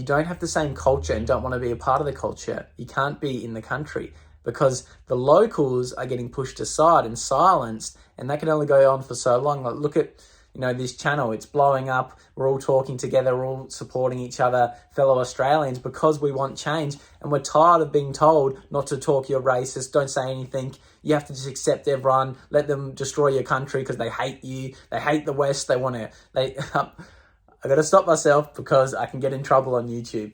don't have the same culture and don't want to be a part of the culture, you can't be in the country, because the locals are getting pushed aside and silenced, and that can only go on for so long. Like, look at, this channel, it's blowing up. We're all talking together, we're all supporting each other, fellow Australians, because we want change, and we're tired of being told not to talk, you're racist, don't say anything, you have to just accept everyone, let them destroy your country because they hate you, they hate the West, I gotta stop myself because I can get in trouble on YouTube.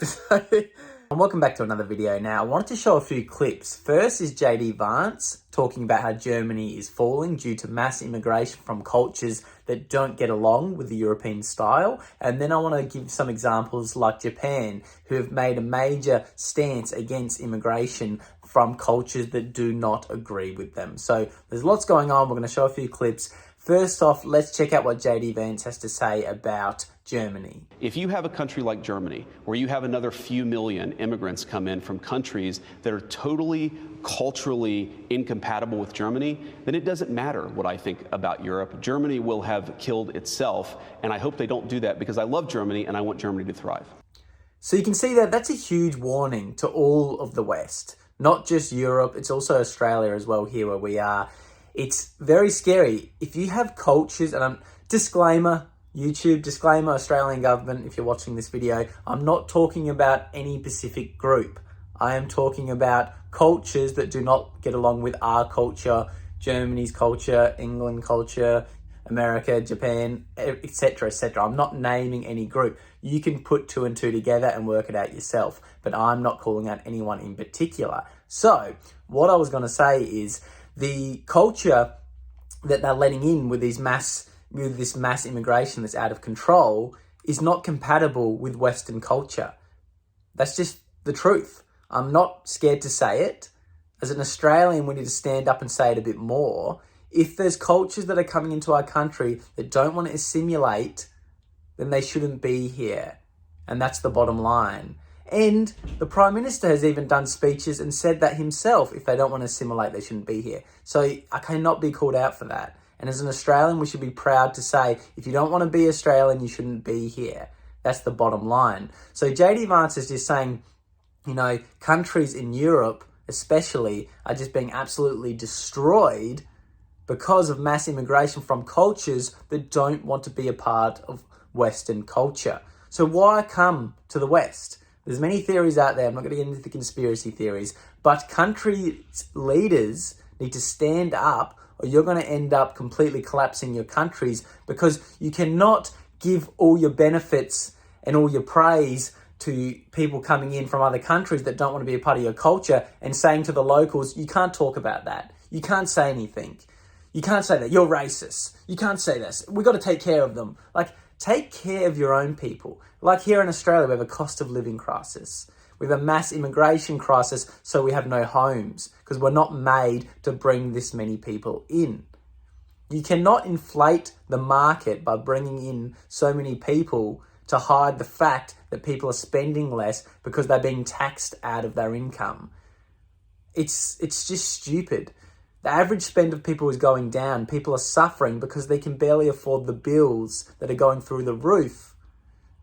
And welcome back to another video. Now, I wanted to show a few clips. First is JD Vance talking about how Germany is falling due to mass immigration from cultures that don't get along with the European style. And then I want to give some examples like Japan, who have made a major stance against immigration from cultures that do not agree with them. So there's lots going on. We're going to show a few clips. First off, let's check out what JD Vance has to say about Germany. If you have a country like Germany, where you have another few million immigrants come in from countries that are totally culturally incompatible with Germany, then it doesn't matter what I think about Europe. Germany will have killed itself, and I hope they don't do that because I love Germany and I want Germany to thrive. So you can see that that's a huge warning to all of the West, not just Europe, it's also Australia as well here where we are. It's very scary. If you have cultures, and disclaimer, YouTube, disclaimer, Australian government, if you're watching this video, I'm not talking about any specific group. I am talking about cultures that do not get along with our culture, Germany's culture, England culture, America, Japan, etc., etc. I'm not naming any group. You can put two and two together and work it out yourself, but I'm not calling out anyone in particular. So what I was going to say is the culture that they're letting in with this mass immigration that's out of control is not compatible with Western culture. That's just the truth. I'm not scared to say it. As an Australian, we need to stand up and say it a bit more. If there's cultures that are coming into our country that don't want to assimilate, then they shouldn't be here. And that's the bottom line. And the Prime Minister has even done speeches and said that himself. If they don't want to assimilate, they shouldn't be here. So I cannot be called out for that. And as an Australian, we should be proud to say, if you don't want to be Australian, you shouldn't be here. That's the bottom line. So JD Vance is just saying, countries in Europe especially are just being absolutely destroyed because of mass immigration from cultures that don't want to be a part of Western culture. So why come to the West? There's many theories out there. I'm not going to get into the conspiracy theories, but country leaders need to stand up or you're going to end up completely collapsing your countries, because you cannot give all your benefits and all your praise to people coming in from other countries that don't want to be a part of your culture and saying to the locals, you can't talk about that. You can't say anything. You can't say that. You're racist. You can't say this. We've got to take care of them. Take care of your own people. Like here in Australia, we have a cost of living crisis. We have a mass immigration crisis, so we have no homes because we're not made to bring this many people in. You cannot inflate the market by bringing in so many people to hide the fact that people are spending less because they're being taxed out of their income. It's just stupid. The average spend of people is going down. People are suffering because they can barely afford the bills that are going through the roof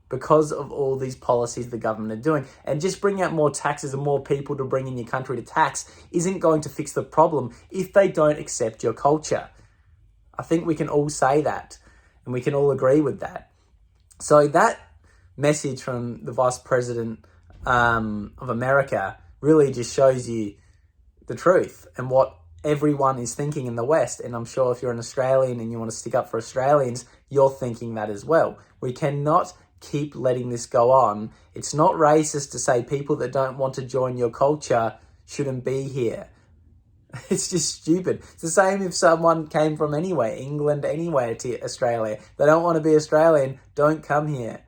because of all these policies the government are doing. And just bringing out more taxes and more people to bring in your country to tax isn't going to fix the problem if they don't accept your culture. I think we can all say that and we can all agree with that. So that message from the Vice President of America really just shows you the truth and what everyone is thinking in the West. And I'm sure if you're an Australian and you want to stick up for Australians, you're thinking that as well. We cannot keep letting this go on. It's not racist to say people that don't want to join your culture shouldn't be here. It's just stupid. It's the same if someone came from anywhere, England, anywhere to Australia. They don't want to be Australian, don't come here.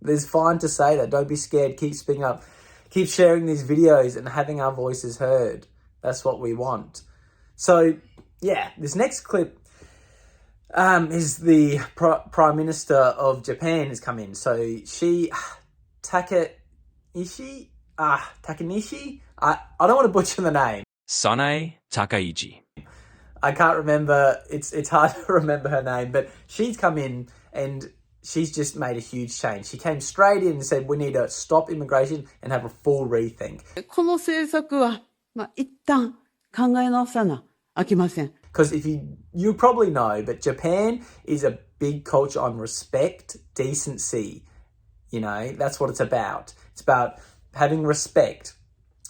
It's fine to say that. Don't be scared. Keep speaking up. Keep sharing these videos and having our voices heard. That's what we want. So, yeah, this next clip is the Prime Minister of Japan has come in. So she, Takaichi, I don't want to butcher the name. Sanae Takaichi. I can't remember, it's hard to remember her name, but she's come in and she's just made a huge change. She came straight in and said, we need to stop immigration and have a full rethink. この政策は、一旦考え直さなあきません。 Because if you probably know, but Japan is a big culture on respect, decency. You know, that's what it's about. It's about having respect,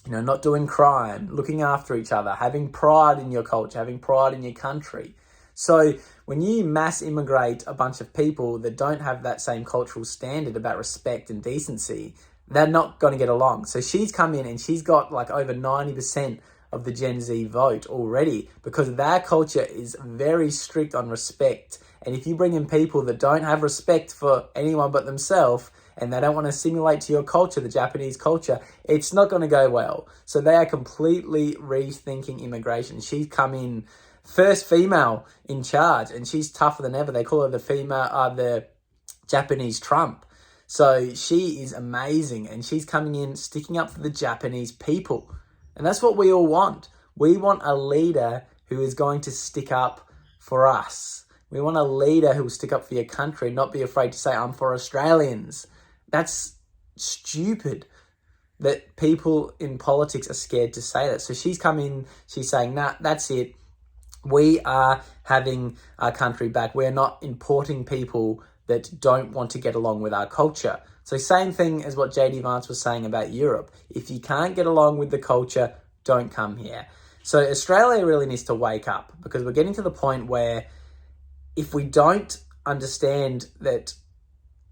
you know, not doing crime, looking after each other, having pride in your culture, having pride in your country. So when you mass immigrate a bunch of people that don't have that same cultural standard about respect and decency, they're not going to get along. So she's come in and she's got like over 90% of the Gen Z vote already because their culture is very strict on respect. And if you bring in people that don't have respect for anyone but themselves and they don't want to assimilate to your culture, the Japanese culture, it's not going to go well. So they are completely rethinking immigration. She's come in first female in charge and she's tougher than ever. They call her the Japanese Trump. So she is amazing and she's coming in sticking up for the Japanese people. And that's what we all want. We want a leader who is going to stick up for us. We want a leader who will stick up for your country, not be afraid to say, I'm for Australians. That's stupid that people in politics are scared to say that. So she's come in, she's saying, nah, that's it. We are having our country back. We're not importing people that don't want to get along with our culture. So same thing as what JD Vance was saying about Europe. If you can't get along with the culture, don't come here. So Australia really needs to wake up because we're getting to the point where if we don't understand that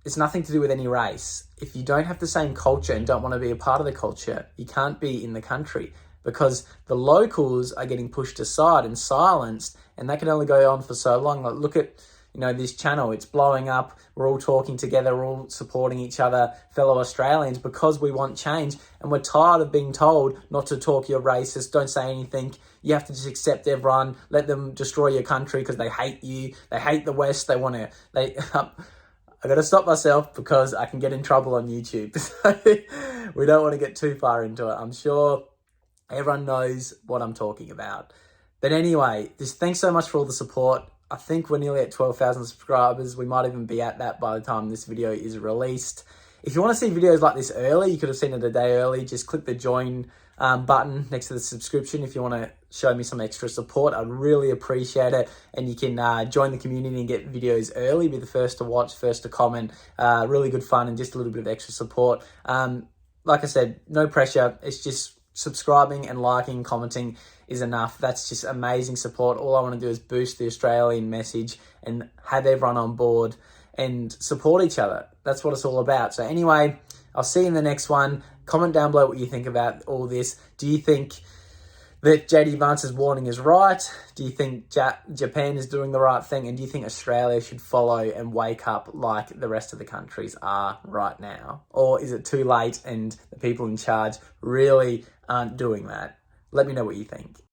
it's nothing to do with any race, if you don't have the same culture and don't want to be a part of the culture, you can't be in the country because the locals are getting pushed aside and silenced, and that can only go on for so long. Like, look at, you know, this channel, it's blowing up. We're all talking together. We're all supporting each other, fellow Australians, because we want change. And we're tired of being told not to talk, you're racist, don't say anything. You have to just accept everyone, let them destroy your country because they hate you. They hate the West. They want to, I got to stop myself because I can get in trouble on YouTube. So we don't want to get too far into it. I'm sure everyone knows what I'm talking about. But anyway, just thanks so much for all the support. I think we're nearly at 12,000 subscribers. We might even be at that by the time this video is released. If you want to see videos like this early, you could have seen it a day early. Just click the join button next to the subscription if you want to show me some extra support. I'd really appreciate it. And you can join the community and get videos early, be the first to watch, first to comment. Really good fun and just a little bit of extra support. Like I said, no pressure. It's just subscribing and liking, commenting is enough. That's just amazing support. All I want to do is boost the Australian message and have everyone on board and support each other. That's what it's all about. So anyway, I'll see you in the next one. Comment down below what you think about all this. Do you think that JD Vance's warning is right? Do you think Japan is doing the right thing? And do you think Australia should follow and wake up like the rest of the countries are right now? Or is it too late and the people in charge really aren't doing that? Let me know what you think.